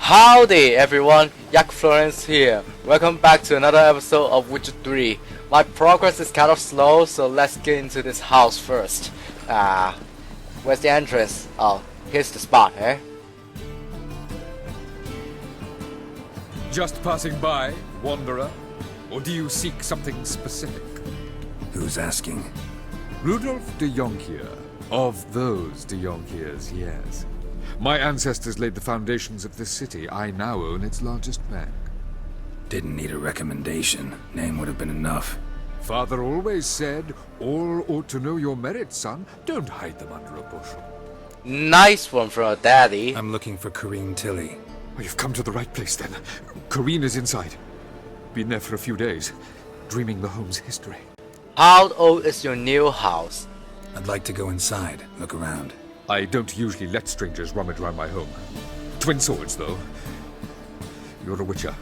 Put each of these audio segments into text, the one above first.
Howdy everyone, Yak Florence here. Welcome back to another episode of Witcher 3. My progress is kind of slow, so let's get into this house first. Where's the entrance? Oh, here's the spot, eh? Just passing by, wanderer? Or do you seek something specific? Who's asking? Rudolf de Jonkier. Of those de Jonkiers, yes. My ancestors laid the foundations of this city. I now own its largest bank. Didn't need a recommendation. Name would have been enough. Father always said, all ought to know your merits, son. Don't hide them under a bushel. Nice one from a daddy. I'm looking for Corrine Tilly. Oh, you've come to the right place then. Corrine is inside. Been there for a few days, dreaming the home's history. How old is your new house? I'd like to go inside, look around. I don't usually let strangers rummage around my home. Twin swords, though. You're a witcher.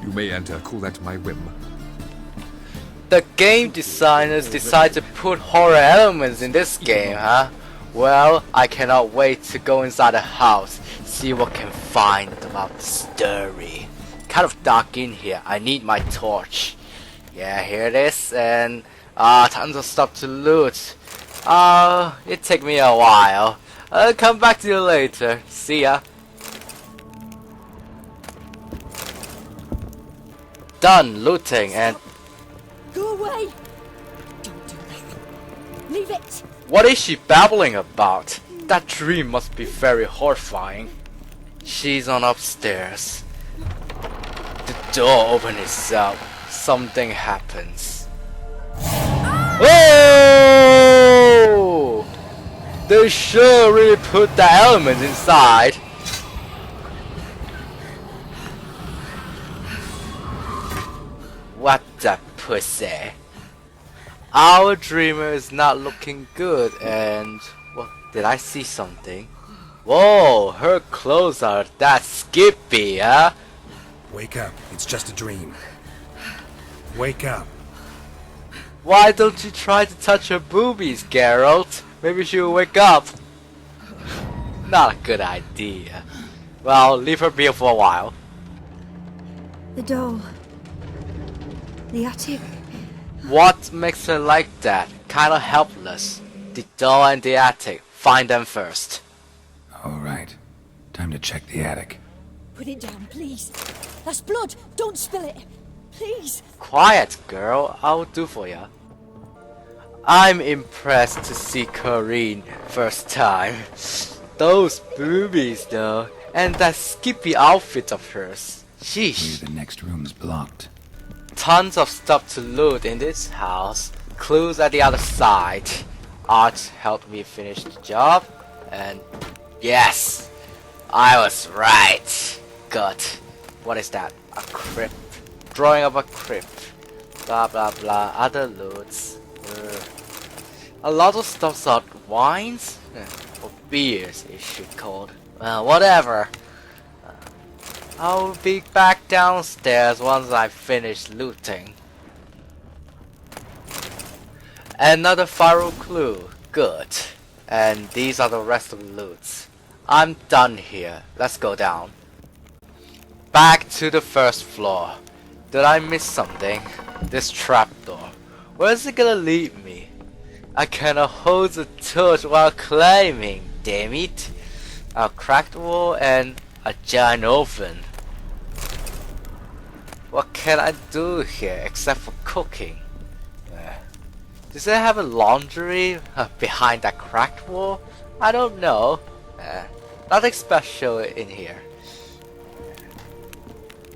You may enter, call that my whim. The game designers decided to put horror elements in this game, huh? Well, I cannot wait to go inside the house, see what can find about the story. Kind of dark in here, I need my torch. Yeah, here it is, and tons of stuff to loot. It take me a while. I'll come back to you later. See ya. Done looting and... Go away! Don't do that. Leave it! What is she babbling about? That dream must be very horrifying. She's on upstairs. The door opens itself. Something happens. Oh! They sure really put the elements inside. What the pussy? Our dreamer is not looking good, and well, did I see something? Whoa, her clothes are that skimpy, huh? Wake up, it's just a dream. Wake up. Why don't you try to touch her boobies, Geralt? Maybe she'll wake up. Not a good idea. Well, leave her be for a while. The doll. The attic. What makes her like that? Kinda helpless. The door and the attic. Find them first. Alright, time to check the attic. Put it down, please. That's blood. Don't spill it. Please. Quiet, girl. I'll do for ya. I'm impressed to see Corrine first time. Those boobies though, and that skimpy outfit of hers. Sheesh. The next room's blocked. Tons of stuff to loot in this house. Clues at the other side. Art helped me finish the job. And yes, I was right. Good. What is that? A crypt. Drawing of a crypt. Blah blah blah. Other loots. A lot of stuff's on wines? Or beers it should called. Well, whatever. I'll be back downstairs once I finish looting. Another viral clue. Good. And these are the rest of the loots. I'm done here. Let's go down. Back to the first floor. Did I miss something? This trapdoor. Where's it gonna lead me? I cannot hold the torch while climbing, damn it. A cracked wall and a giant oven. What can I do here except for cooking? Does it have a laundry behind that cracked wall? I don't know. Nothing special in here.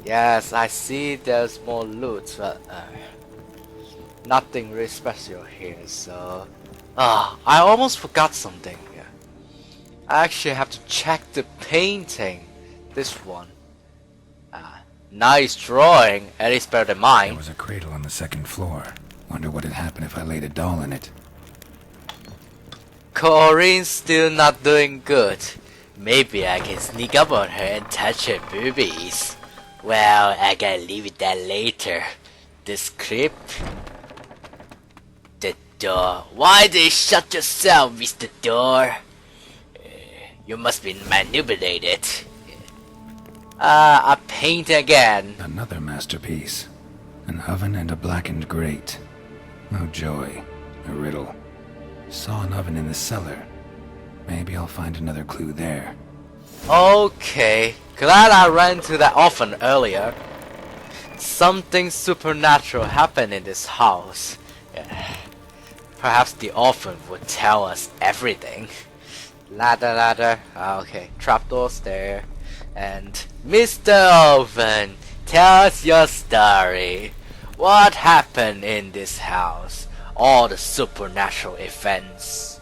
Yes, I see there's more loot, but nothing really special here, so... I almost forgot something. I actually have to check the painting. This one. Nice drawing, at least better than mine. There was a cradle on the second floor. Wonder what would happen if I laid a doll in it. Corrine's still not doing good. Maybe I can sneak up on her and touch her boobies. Well, I gotta leave it that later. This crypt. The door. Why did you shut yourself, Mr. Door? You must be manipulated. A painting again. Another masterpiece. An oven and a blackened grate. No joy. A riddle. Saw an oven in the cellar. Maybe I'll find another clue there. Okay, glad I ran into that oven earlier. Something supernatural happened in this house. Yeah. Perhaps the oven would tell us everything. Ladder, ladder. Okay, trapdoors there. And Mr. Oven, tell us your story. What happened in this house? All the supernatural events.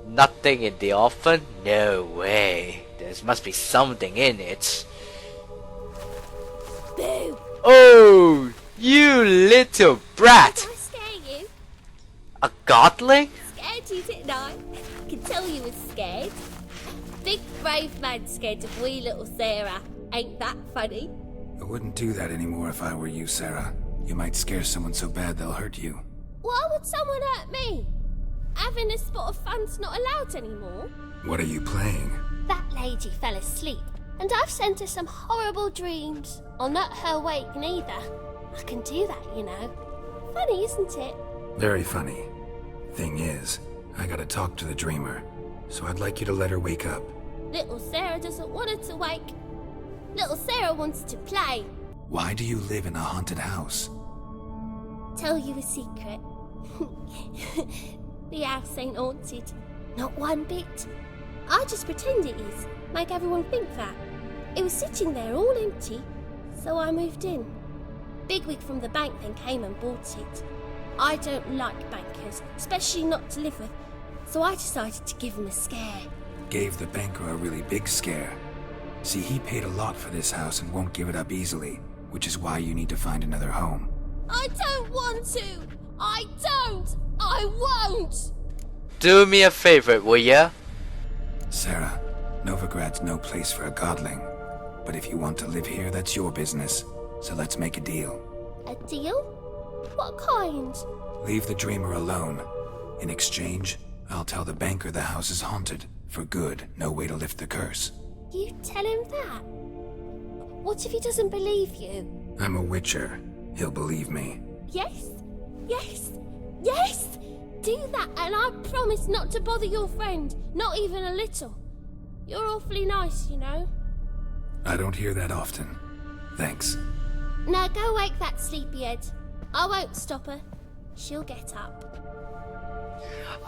Nothing in the oven? No way. There must be something in it. Boo! Oh, you little brat! Did I scare you? A godling? Scared you, didn't I? I can tell you was scared. Big brave man scared of wee little Sarah. Ain't that funny? I wouldn't do that anymore if I were you, Sarah. You might scare someone so bad they'll hurt you. Why would someone hurt me? Having a spot of fun's not allowed anymore. What are you playing? That lady fell asleep, and I've sent her some horrible dreams. I'll not her wake neither. I can do that, you know. Funny, isn't it? Very funny. Thing is, I gotta talk to the dreamer, so I'd like you to let her wake up. Little Sarah doesn't want her to wake. Little Sarah wants to play. Why do you live in a haunted house? Tell you a secret. The house ain't haunted. Not one bit. I just pretend it is. Make everyone think that. It was sitting there all empty, so I moved in. Bigwig from the bank then came and bought it. I don't like bankers, especially not to live with, so I decided to give him a scare. Gave the banker a really big scare. See, he paid a lot for this house and won't give it up easily, which is why you need to find another home. I don't want to! I don't! I won't! Do me a favor, will ya? Sarah, Novigrad's no place for a godling. But if you want to live here, that's your business. So let's make a deal. A deal? What kind? Leave the dreamer alone. In exchange, I'll tell the banker the house is haunted. For good, no way to lift the curse. You tell him that? What if he doesn't believe you? I'm a witcher. He'll believe me. Yes? Yes? Yes! Do that and I promise not to bother your friend. Not even a little. You're awfully nice, you know. I don't hear that often. Thanks. Now go wake that sleepyhead. I won't stop her. She'll get up.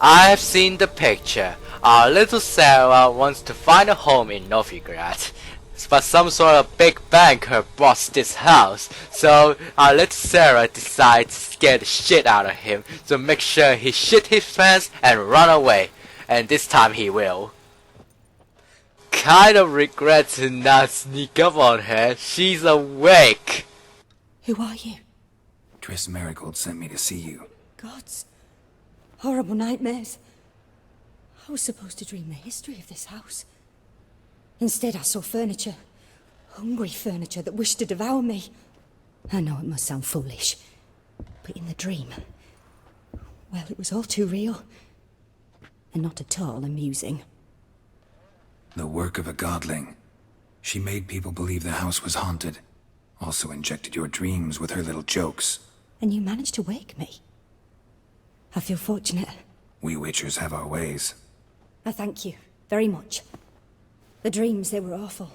I've seen the picture. Our little Sarah wants to find a home in Novigrad. But some sort of big banker bought this house, so our little Sarah decides to scare the shit out of him to make sure he shit his pants and run away. And this time he will. Kind of regret to not sneak up on her. She's awake. Who are you? Triss Marigold sent me to see you. Gods. Horrible nightmares. I was supposed to dream the history of this house. Instead, I saw furniture. Hungry furniture that wished to devour me. I know it must sound foolish, but in the dream, well, it was all too real. And not at all amusing. The work of a godling. She made people believe the house was haunted. Also injected your dreams with her little jokes. And you managed to wake me. I feel fortunate. We witchers have our ways. I thank you very much. The dreams, they were awful.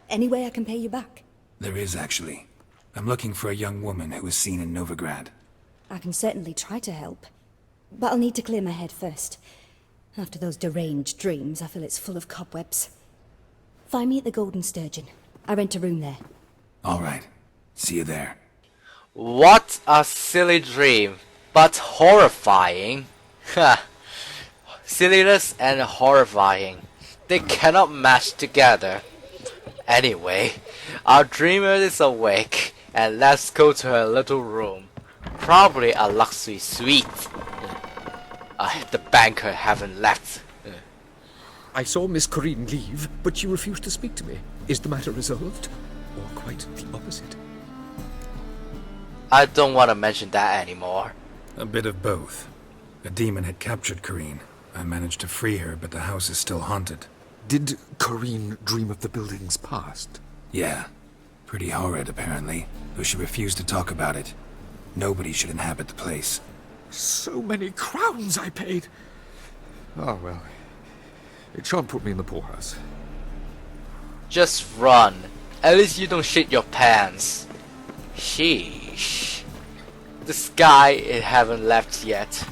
Any way I can pay you back? There is, actually. I'm looking for a young woman who was seen in Novigrad. I can certainly try to help. But I'll need to clear my head first. After those deranged dreams, I feel it's full of cobwebs. Find me at the Golden Sturgeon. I rent a room there. All right. See you there. What a silly dream, but horrifying. Ha! Silliness and horrifying. They cannot match together. Anyway, our dreamer is awake, and let's go to her little room. Probably a luxury suite. The banker haven't left. I saw Miss Corinne leave, but she refused to speak to me. Is the matter resolved? Or quite the opposite? I don't want to mention that anymore. A bit of both. A demon had captured Corinne. I managed to free her, but the house is still haunted. Did Corinne dream of the building's past? Yeah. Pretty horrid, apparently, though she refused to talk about it. Nobody should inhabit the place. So many crowns I paid. Oh, well. It shan't put me in the poorhouse. Just run. At least you don't shit your pants. Sheesh. This guy haven't left yet.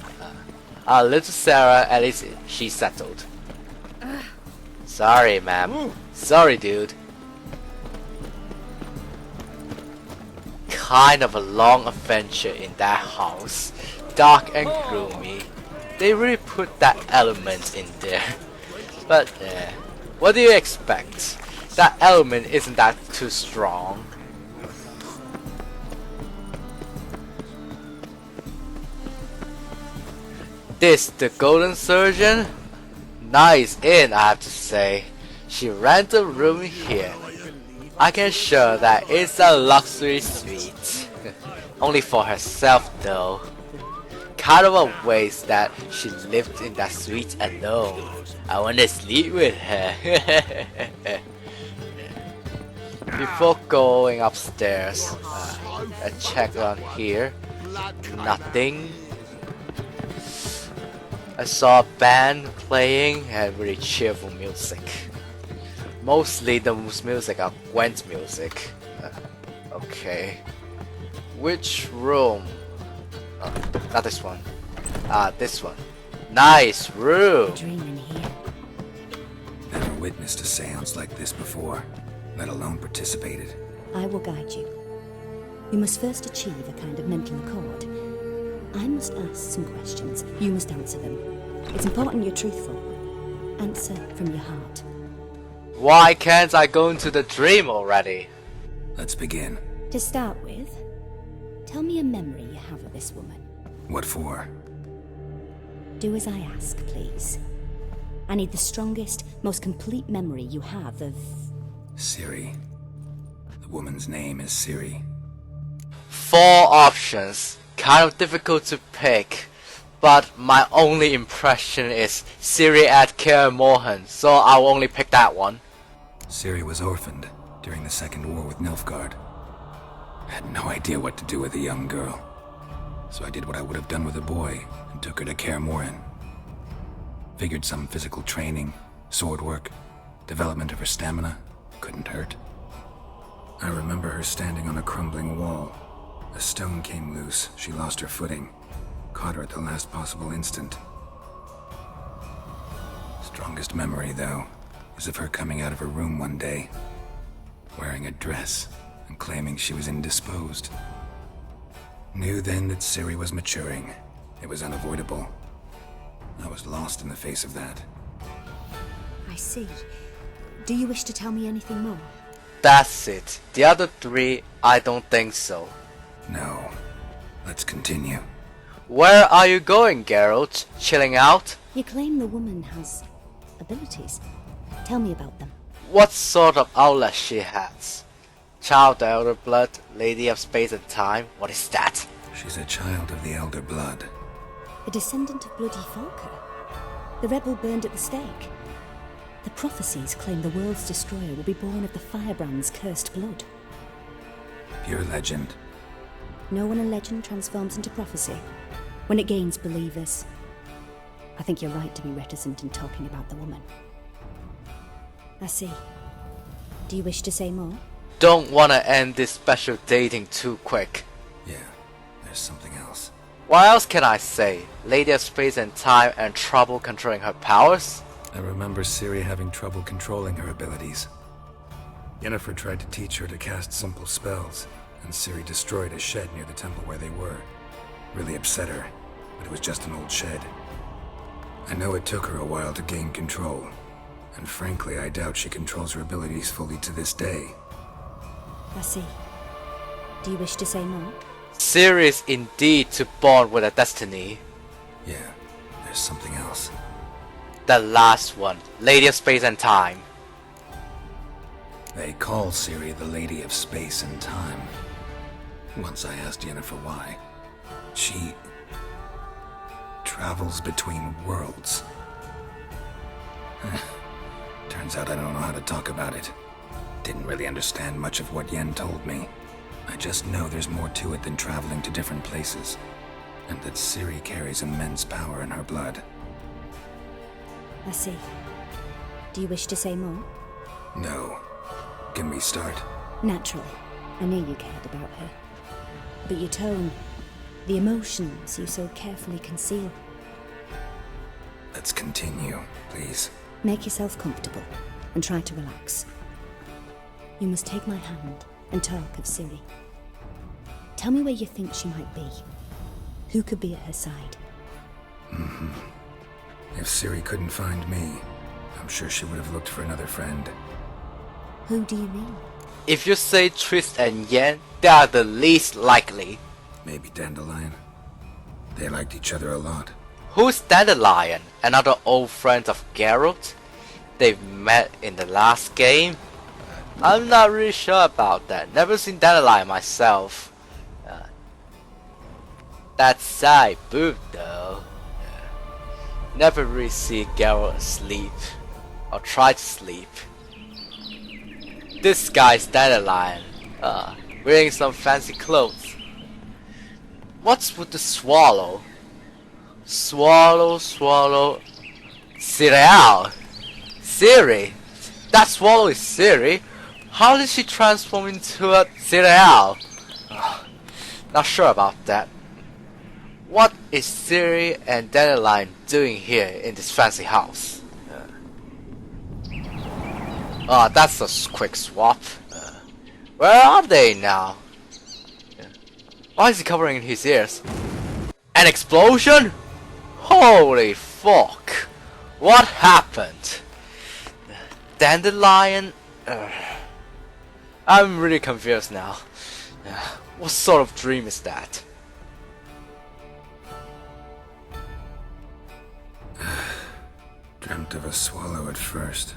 Little Sarah, at least she's settled. Sorry, ma'am. Sorry, dude. Kind of a long adventure in that house. Dark and gloomy. They really put that element in there. But what do you expect? That element isn't that too strong. This the Golden Surgeon? Nice inn, I have to say. She rents a room here. I can assure that it's a luxury suite. Only for herself though. Kind of a waste that she lived in that suite alone. I wanna sleep with her. Before going upstairs, I check on here. Nothing. I saw a band playing and really cheerful music. Mostly the music are Gwen's music. Okay. Which room? Oh, not this one. This one. Nice room. Dreaming here. Never witnessed a seance like this before, let alone participated. I will guide you. You must first achieve a kind of mental accord. I must ask some questions. You must answer them. It's important you're truthful. Answer from your heart. Why can't I go into the dream already? Let's begin. To start with, tell me a memory you have of this woman. What for? Do as I ask, please. I need the strongest, most complete memory you have of... Ciri. The woman's name is Ciri. 4 options. Kind of difficult to pick. But my only impression is Ciri at Kaer Morhen, so I'll only pick that one. Ciri was orphaned during the Second War with Nilfgaard. I had no idea what to do with a young girl. So I did what I would have done with a boy and took her to Kaer Morhen. Figured some physical training, sword work, development of her stamina couldn't hurt. I remember her standing on a crumbling wall. A stone came loose, she lost her footing. Caught her at the last possible instant. Strongest memory, though, is of her coming out of her room one day, wearing a dress and claiming she was indisposed. Knew then that Ciri was maturing. It was unavoidable. I was lost in the face of that. I see. Do you wish to tell me anything more? That's it. The other 3, I don't think so. No. Let's continue. Where are you going, Geralt? Chilling out? You claim the woman has abilities. Tell me about them. What sort of outlet she has? Child of the Elder Blood, Lady of Space and Time? What is that? She's a child of the Elder Blood. A descendant of bloody Falker. The rebel burned at the stake. The prophecies claim the world's destroyer will be born of the firebrand's cursed blood. Pure legend. Know when a legend transforms into prophecy? When it gains believers. I think you're right to be reticent in talking about the woman. I see. Do you wish to say more? Don't wanna end this special dating too quick. Yeah, there's something else. What else can I say? Lady of Space and Time and trouble controlling her powers? I remember Ciri having trouble controlling her abilities. Yennefer tried to teach her to cast simple spells, and Ciri destroyed a shed near the temple where they were. Really upset her, but it was just an old shed. I know it took her a while to gain control, and frankly I doubt she controls her abilities fully to this day. I see. Do you wish to say more? Ciri is indeed to born with a destiny. Yeah, there's something else. The last one, Lady of Space and Time. They call Ciri the Lady of Space and Time. Once I asked Yennefer why. She travels between worlds. Turns out I don't know how to talk about it. didn't really understand much of what Yen told me. I just know there's more to it than traveling to different places, and that Ciri carries immense power in her blood. I see. Do you wish to say more? No. Can we start? Naturally. I knew you cared about her. But your tone, the emotions you so carefully conceal. Let's continue, please. Make yourself comfortable and try to relax. You must take my hand and talk of Ciri. Tell me where you think she might be. Who could be at her side? If Ciri couldn't find me, I'm sure she would have looked for another friend. Who do you mean? If you say Triss and Yen, they are the least likely. Maybe Dandelion. They liked each other a lot. Who's Dandelion? Another old friend of Geralt? They've met in the last game? I'm not really sure about that. Never seen Dandelion myself. That side boob though. Never really see Geralt sleep. Or try to sleep. This guy's Dandelion. Wearing some fancy clothes. What's with the swallow? Swallow. Ciri. That swallow is Ciri. How did she transform into a Ciri? Not sure about that. What is Ciri and Dandelion doing here in this fancy house? That's a quick swap. Where are they now? Why is he covering his ears? An explosion? Holy fuck! What happened? Dandelion? I'm really confused now. What sort of dream is that? Dreamt of a swallow at first.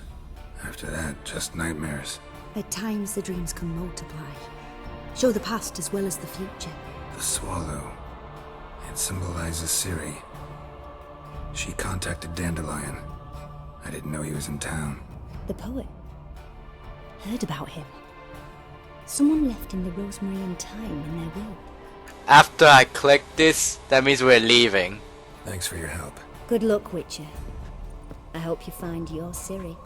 After that, just nightmares. At times the dreams can multiply. Show the past as well as the future. The swallow. It symbolizes Ciri. She contacted Dandelion. I didn't know he was in town. The poet. Heard about him. Someone left him the rosemary and thyme in their will. After I click this, that means we're leaving. Thanks for your help. Good luck, Witcher. I hope you find your Ciri.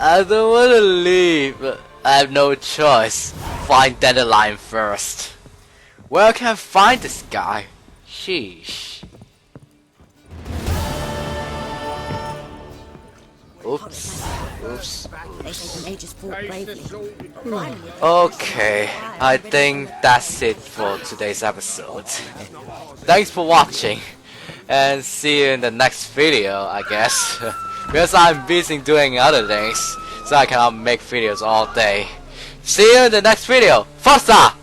I don't want to leave. I have no choice. Find Dandelion first. Where can I find this guy? Sheesh. Oops. Okay, I think that's it for today's episode. Thanks for watching, and see you in the next video, I guess. Because I'm busy doing other things, so I cannot make videos all day. See you in the next video. Forza!